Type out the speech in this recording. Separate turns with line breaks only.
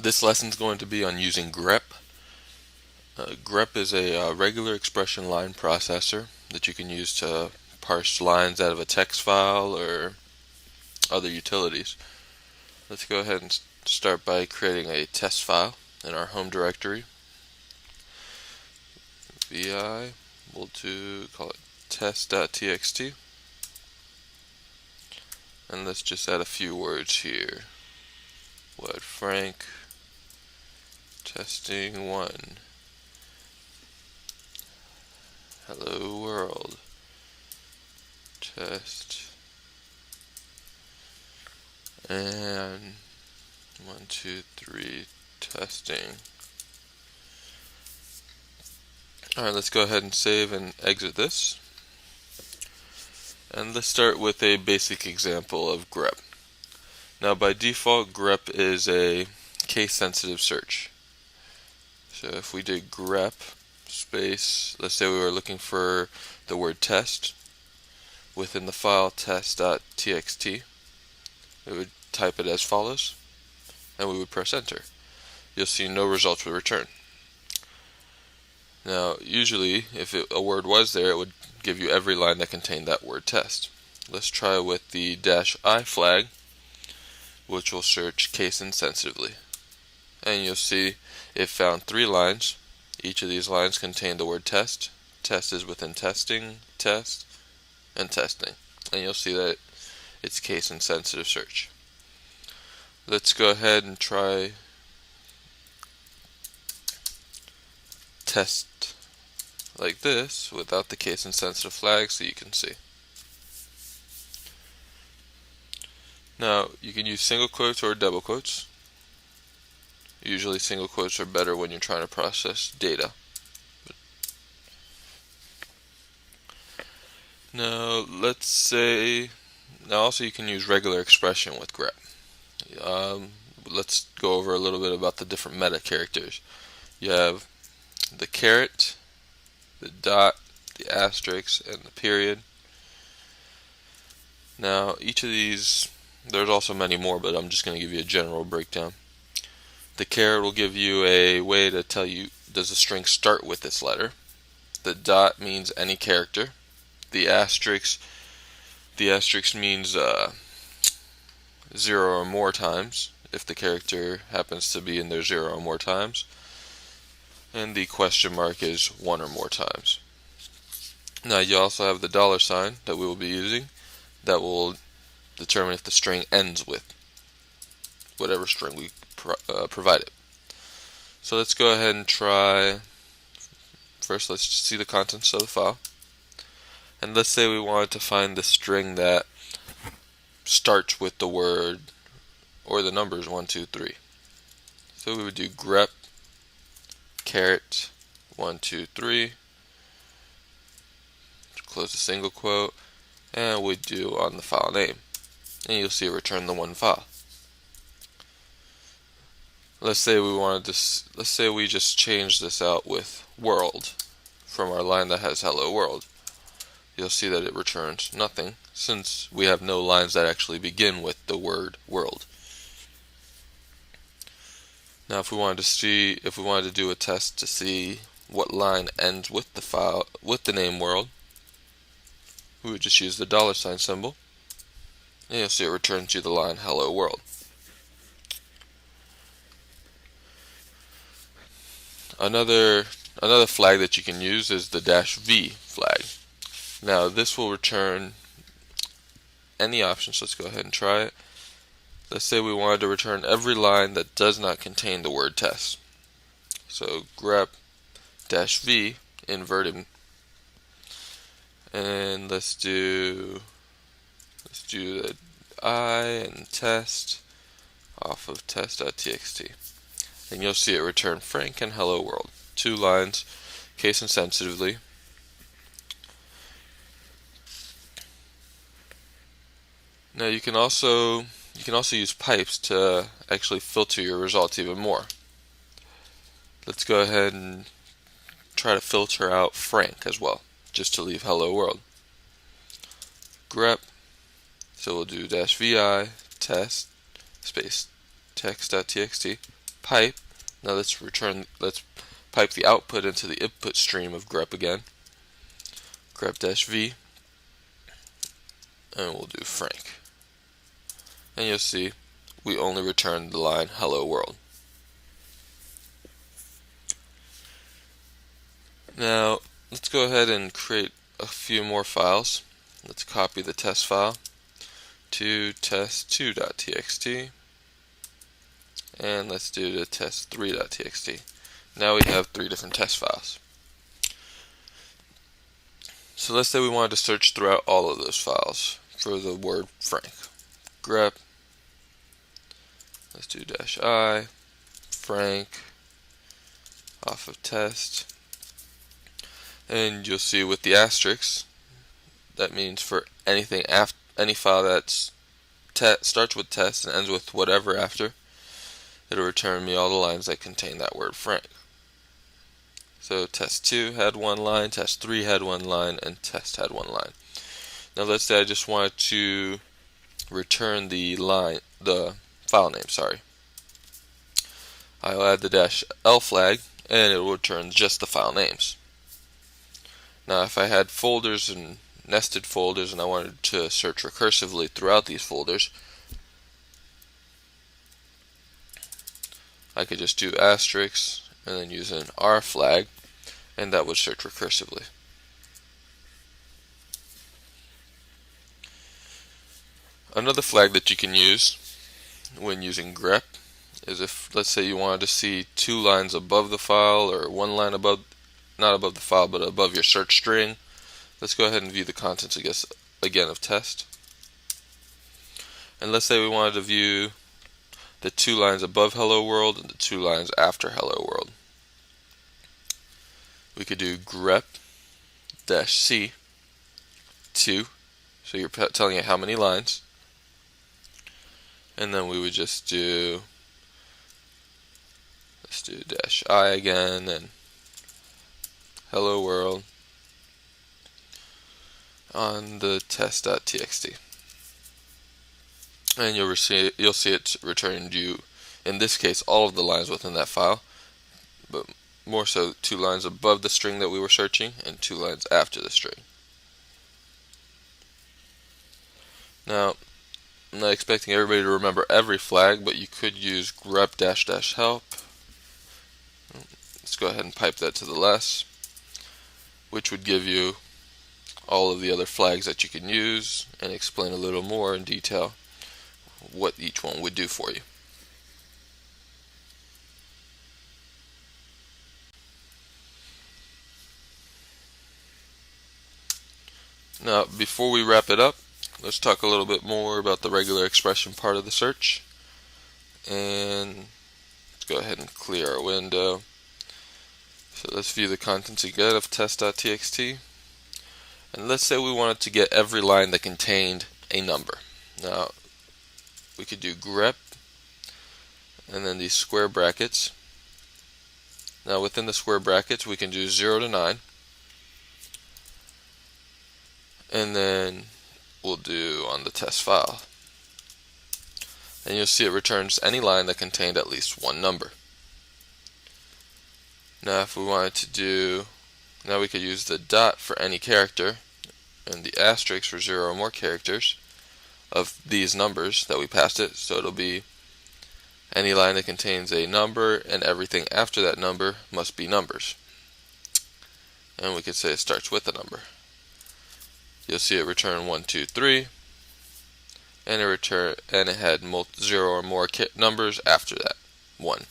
This lesson is going to be on using Grep. Grep is a regular expression line processor that you can use to parse lines out of a text file or other utilities. Let's go ahead and start by creating a test file in our home directory. vi, call it test.txt, and let's just add a few words here. What Frank testing 1, hello world, test, and 1, 2, 3, testing. Alright, let's go ahead and save and exit this. And let's start with a basic example of Grep. Now by default, Grep is a case-sensitive search. So if we did Grep space, let's say we were looking for the word test within the file test.txt, we would type it as follows, and we would press enter. You'll see no results would return. Now, usually, if a word was there, it would give you every line that contained that word test. Let's try with the -I flag, which will search case insensitively. And you'll see it found 3 lines. Each of these lines contained the word test. Test is within testing, test, and testing. And you'll see that it's case insensitive search. Let's go ahead and try test like this without the case insensitive flag so you can see. Now you can use single quotes or double quotes. Usually single quotes are better when you're trying to process data. Now also you can use regular expression with Grep. Let's go over a little bit about the different meta characters. You have the caret, the dot, the asterisk, and the period. Now each of these, there's also many more, but I'm just going to give you a general breakdown. The caret will give you a way to tell you, does the string start with this letter? The dot means any character. The asterisk means 0 or more times, if the character happens to be in there 0 or more times. And the question mark is 1 or more times. Now you also have the $sign that we will be using that will determine if the string ends with whatever string we provided. So let's go ahead and try. First, let's see the contents of the file. And let's say we wanted to find the string that starts with the word or the numbers 1, 2, 3. So we would do grep caret 1, 2, 3, close the single quote, and we do on the file name. And you'll see it return the one file. Let's say we just change this out with world from our line that has hello world. You'll see that it returns nothing since we have no lines that actually begin with the word world. Now if we wanted to do a test to see what line ends with the file with the name world, we would just use the $sign symbol, and you'll see it returns you the line hello world. Another flag that you can use is the -V flag. Now this will return any option, so let's go ahead and try it. Let's say we wanted to return every line that does not contain the word test. So grep -V inverted, and let's do the I and test off of test.txt. And you'll see it return Frank and hello world. 2 lines, case insensitively. Now you can also use pipes to actually filter your results even more. Let's go ahead and try to filter out Frank as well, just to leave hello world. Grep, so we'll do -vi test space text.txt, pipe. Now let's pipe the output into the input stream of grep again. Grep-v, and we'll do frank. And you'll see we only return the line hello world. Now let's go ahead and create a few more files. Let's copy the test file to test2.txt, and let's do the test3.txt. Now we have 3 different test files. So let's say we wanted to search throughout all of those files for the word frank. Grep, let's do -i, frank, off of test, and you'll see with the asterisk, that means for anything after any file that's starts with test and ends with whatever after, it'll return me all the lines that contain that word frank. So test2 had 1 line, test3 had 1 line, and test had 1 line. Now let's say I just wanted to return the file name, sorry. I'll add the -l flag, and it will return just the file names. Now if I had folders and nested folders and I wanted to search recursively throughout these folders, I could just do asterisk and then use an R flag, and that would search recursively. Another flag that you can use when using grep is if, let's say, you wanted to see 2 lines above the file or 1 line above, not above the file, but above your search string. Let's go ahead and view the contents again of test. And let's say we wanted to view the 2 lines above hello world and the 2 lines after hello world. We could do grep-c 2, so you're telling it how many lines, and then we would just do, let's do -i again and hello world on the test.txt, and you'll see it returned you, in this case, all of the lines within that file, but more so 2 lines above the string that we were searching and 2 lines after the string. Now, I'm not expecting everybody to remember every flag, but you could use grep-help. Let's go ahead and pipe that to the less, which would give you all of the other flags that you can use and explain a little more in detail what each one would do for you. Now, before we wrap it up, let's talk a little bit more about the regular expression part of the search. And let's go ahead and clear our window. So let's view the contents again of test.txt. And let's say we wanted to get every line that contained a number. Now, we could do grep and then these square brackets. Now within the square brackets we can do 0 to 9. And then we'll do on the test file. And you'll see it returns any line that contained at least 1 number. Now if we wanted to do, now we could use the dot for any character and the asterisk for 0 or more characters of these numbers that we passed it. So it'll be any line that contains a number and everything after that number must be numbers. And we could say it starts with a number. You'll see it return 1, 2, 3, and it had 0 or more numbers after that 1.